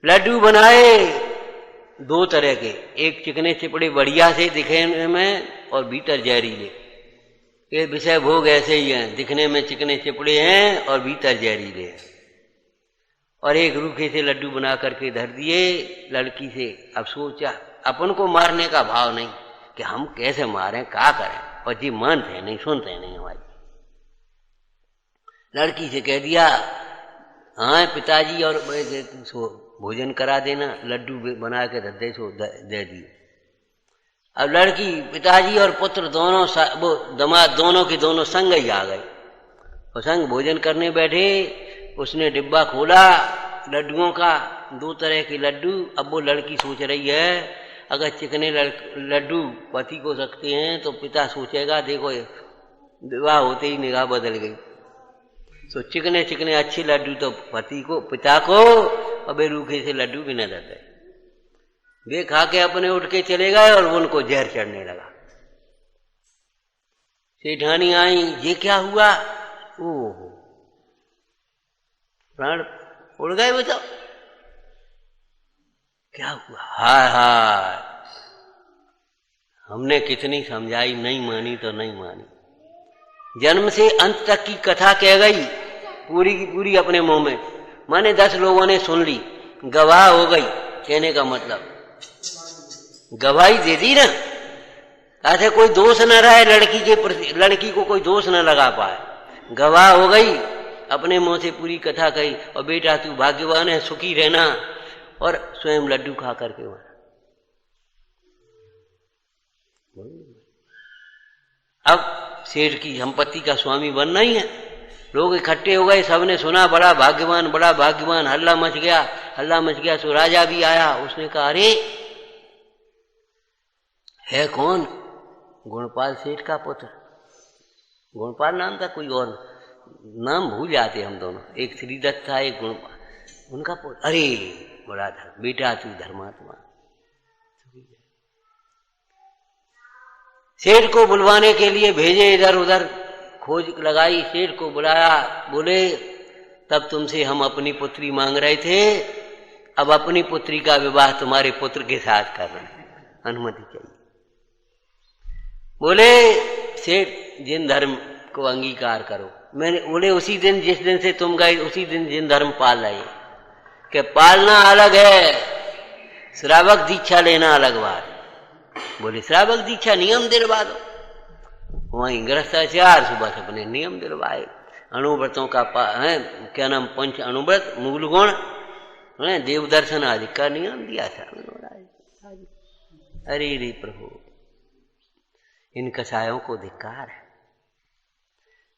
Speaker 1: लड्डू बनाए 2 तरह के, एक चिकने चिपड़े बढ़िया से दिखने में और भीतर जहरीले। ये विषय भोग ऐसे ही हैं, दिखने में चिकने चिपड़े हैं और भीतर जहरीले हैं। और एक रूखे से लड्डू बना करके धर दिए लड़की से। अब सोचा अपन को मारने का भाव नहीं कि हम कैसे मारें, क्या करें, और जी मानते नहीं, सुनते नहीं हमारी। लड़की से कह दिया हाँ पिताजी और भोजन करा देना, लड्डू बना के धद्दे सो दे दिए। अब लड़की पिताजी और पुत्र दोनों वो दामाद दोनों के दोनों संग ही आ गए और संग भोजन करने बैठे। उसने डिब्बा खोला लड्डुओं का, 2 तरह के लड्डू। अब वो लड़की सोच रही है अगर चिकने लड्डू पति को रखते हैं तो पिता सोचेगा देखो विवाह होते ही निगाह बदल गई। तो चिकने चिकने अच्छे लड्डू तो पति को, पिता को, और वे रूखे से लड्डू भी न देते। वे खा के अपने उठ के चले गए और उनको जहर चढ़ने लगा। सेठानी आई, ये क्या हुआ? ओहो, प्राण उड़ गए वो तो। क्या हुआ? हाय हाय, हमने कितनी समझाई, नहीं मानी तो नहीं मानी। जन्म से अंत तक की कथा कह गई पूरी की पूरी अपने मुंह में। माने 10 लोगों ने सुन ली, गवाह हो गई। कहने का मतलब गवाही दे दी ना, ऐसे कोई दोष न रहे लड़की के प्रति, लड़की को कोई दोष न लगा पाए। गवाह हो गई, अपने मुंह से पूरी कथा कही। और बेटा तू भाग्यवान है, सुखी रहना। और स्वयं लड्डू खा करके मारा। अब सेठ की संपत्ति का स्वामी बनना ही है। लोग इकट्ठे हो गए, सबने सुना बड़ा भाग्यवान, बड़ा भाग्यवान। हल्ला मच गया, हल्ला मच गया। सो राजा भी आया, उसने कहा अरे है कौन? गुणपाल सेठ का पुत्र। गुणपाल नाम था, कोई और नाम भूल जाते हम दोनों। एक श्रीदत्त था, एक गुणपाल, उनका पुत्र। अरे बड़ा बेटा तू धर्मात्मा। सेठ को बुलवाने के लिए भेजे, इधर उधर खोज लगाई, सेठ को बुलाया। बोले तब तुमसे हम अपनी पुत्री मांग रहे थे, अब अपनी पुत्री का विवाह तुम्हारे पुत्र के साथ कर रहे हैं, अनुमति चाहिए। बोले सेठ जिन धर्म को अंगीकार करो। मैंने बोले उसी दिन जिस दिन से तुम गए उसी दिन जिन धर्म पाल रहे, कि पालना अलग है, श्रावक दीक्षा लेना अलग बात। बोले श्रावक दीक्षा नियम दिलवा दो। वहीं गृहस्थाचार सुबह से अपने नियम दिलवाए। अणुव्रतों का क्या नाम, 5 अणुव्रत, मूल गुण, देव दर्शन आदि का नियम दिया था। अरे रे प्रभु, इन कसायों को धिक्कार है।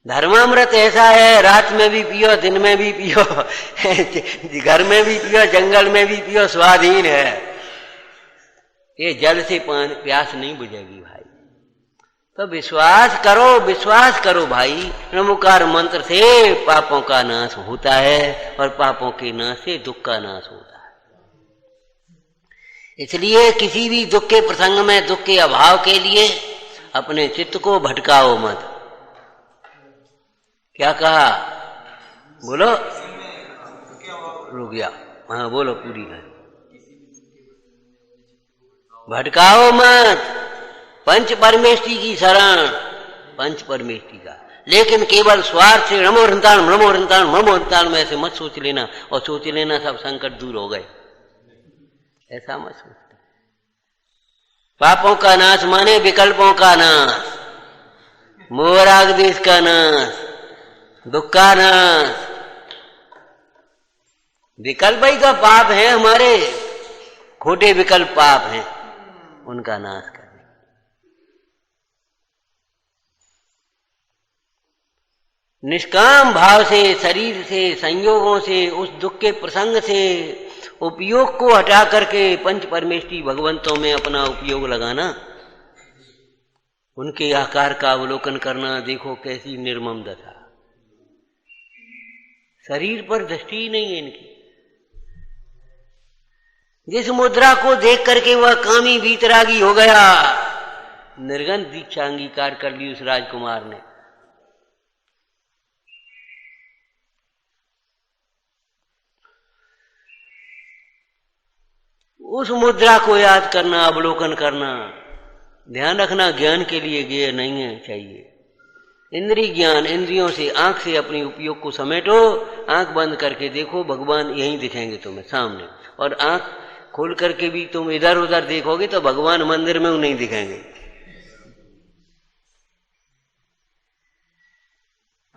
Speaker 1: धर्मामृत ऐसा है, रात में भी पियो, दिन में भी पियो, घर में भी पियो, जंगल में भी पियो, स्वाधीन है। ये जल से प्यास नहीं बुझेगी भाई। तो विश्वास करो भाई। नमोकार मंत्र से पापों का नाश होता है और पापों के नाश से दुख का नाश होता है। इसलिए किसी भी दुख के प्रसंग में, दुख के अभाव के लिए अपने चित्त को भटकाओ मत। क्या कहा? बोलो। रुक गया। हाँ बोलो, पूरी है। भटकाओ मत। पंच परमेष्टि की शरण, पंच परमेष्टि का। लेकिन केवल स्वार्थ से ब्रह्मोरंतान में ऐसे मत सोच लेना और सोच लेना सब संकट दूर हो गए, ऐसा मत सोचना। पापों का नाश माने विकल्पों का नाश, मोह राग द्वेष का नाश, दुख का नाश। विकल्प ही का पाप है, हमारे खोटे विकल्प पाप हैं, उनका नाश करने। निष्काम भाव से, शरीर से, संयोगों से, उस दुख के प्रसंग से उपयोग को हटा करके पंच परमेष्टि भगवंतों में अपना उपयोग लगाना, उनके आकार का अवलोकन करना। देखो कैसी निर्मम दशा, शरीर पर दृष्टि ही नहीं है इनकी। जिस मुद्रा को देख करके वह कामी वीतरागी हो गया, निर्गन दीक्षा अंगीकार कर ली उस राजकुमार ने। उस मुद्रा को याद करना, अवलोकन करना, ध्यान रखना, ज्ञान के लिए ज्ञेय नहीं है चाहिए। इंद्रिय ज्ञान, इंद्रियों से, आंख से अपने उपयोग को समेटो। आंख बंद करके देखो, भगवान यहीं दिखेंगे तुम्हें सामने, और आंख खोल करके भी तुम इधर उधर देखोगे तो भगवान मंदिर में नहीं दिखेंगे।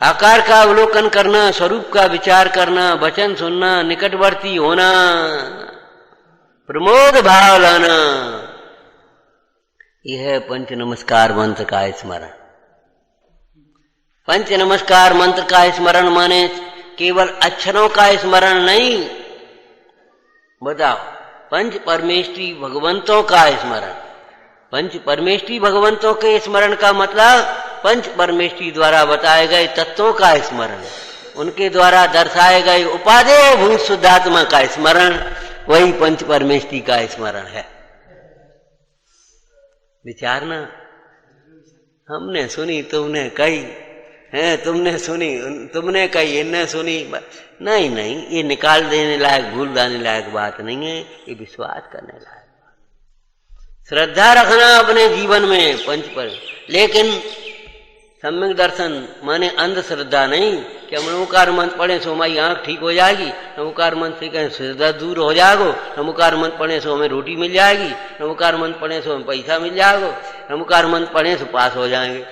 Speaker 1: आकार का अवलोकन करना, स्वरूप का विचार करना, वचन सुनना, निकटवर्ती होना, प्रमोद भाव लाना, यह है पंच नमस्कार मंत्र का स्मरण। पंच नमस्कार मंत्र का स्मरण माने केवल अक्षरों का स्मरण नहीं, बताओ, पंच परमेष्टि भगवंतों का स्मरण। पंच परमेष्टि भगवंतों के स्मरण का मतलब पंच परमेष्टि द्वारा बताए गए तत्वों का स्मरण, उनके द्वारा दर्शाए गए उपादेय भूत शुद्धात्मा का स्मरण, वही पंच परमेष्टि का स्मरण है। विचारना, हमने सुनी, तुमने कही है, तुमने सुनी, तुमने कही, इनने सुनी, नहीं नहीं, ये निकाल देने लायक, भूल जाने लायक बात नहीं है, ये विश्वास करने लायक। श्रद्धा रखना अपने जीवन में पंच पर, लेकिन सम्यक दर्शन माने अंधश्रद्धा नहीं कि हम नमोकार मंत्र पढ़े सो हमारी आंख ठीक हो जाएगी, नमोकार मंत्र से कहें श्रद्धा दूर हो जाएगो, नमोकार मंत्र पढ़े सो हमें रोटी मिल जाएगी, नमोकार मंत्र पढ़े सो हमें पैसा मिल जाएगो, नमोकार मंत्र पढ़े सो पास हो जाएंगे,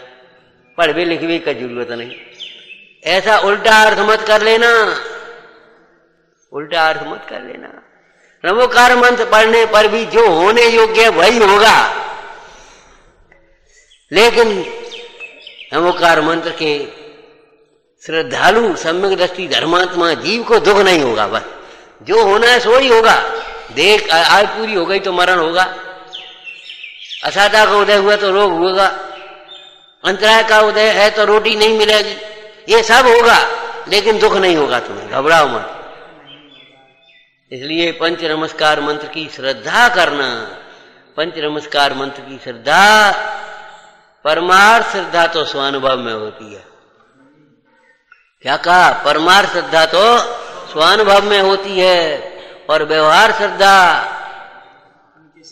Speaker 1: पढ़वे लिखवे की जरूरत नहीं। ऐसा उल्टा अर्थ मत कर लेना, उल्टा अर्थ मत कर लेना। नमोकार मंत्र पढ़ने पर भी जो होने योग्य वही होगा, लेकिन नमोकार मंत्र के श्रद्धालु सम्यक दृष्टि धर्मात्मा जीव को दुख नहीं होगा। बस जो होना है सो ही होगा। देख आयु पूरी हो गई तो मरण होगा, असाधा का उदय हुआ तो रोग होगा, अंतराय का उदय है तो रोटी नहीं मिलेगी, ये सब होगा, लेकिन दुख नहीं होगा। तुम्हें घबराओ मत। इसलिए पंच नमस्कार मंत्र की श्रद्धा करना, पंच नमस्कार मंत्र की श्रद्धा, परमार्थ श्रद्धा तो स्वानुभव में होती है। क्या कहा? परमार्थ श्रद्धा तो स्वानुभव में होती है, और व्यवहार श्रद्धा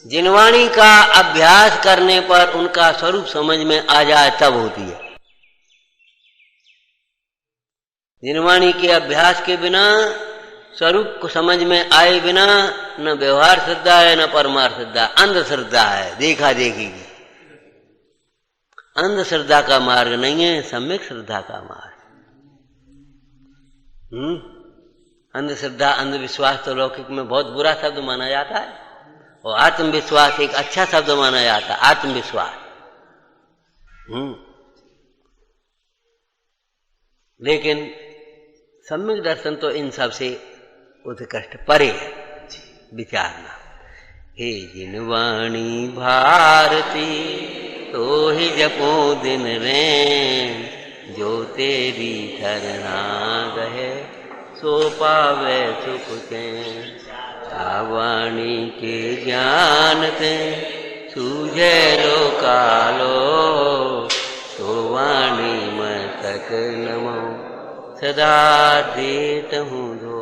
Speaker 1: जिनवाणी का अभ्यास करने पर उनका स्वरूप समझ में आ जाए तब होती है। जिनवाणी के अभ्यास के बिना, स्वरूप को समझ में आए बिना, न व्यवहार श्रद्धा है न परमार्थ श्रद्धा, अंधश्रद्धा है, देखा देखी की। अंधश्रद्धा का मार्ग नहीं है, सम्यक श्रद्धा का मार्ग। अंधश्रद्धा, अंधविश्वास तो लौकिक में बहुत बुरा शब्द माना जाता है, और आत्मविश्वास एक अच्छा शब्द माना जाता है। आत्मविश्वास लेकिन सम्यक दर्शन तो इन सब से उत्कृष्ट परे है विचारना। हे जिन वाणी भारती तो ही जपो दिन रैन, जो तेरी शरणा गहे सो पावे सुख चैन। वाणी के ज्ञान ते सूझे लो कालो, तो वाणी मस्तक नमो सदा देत हूँ धो।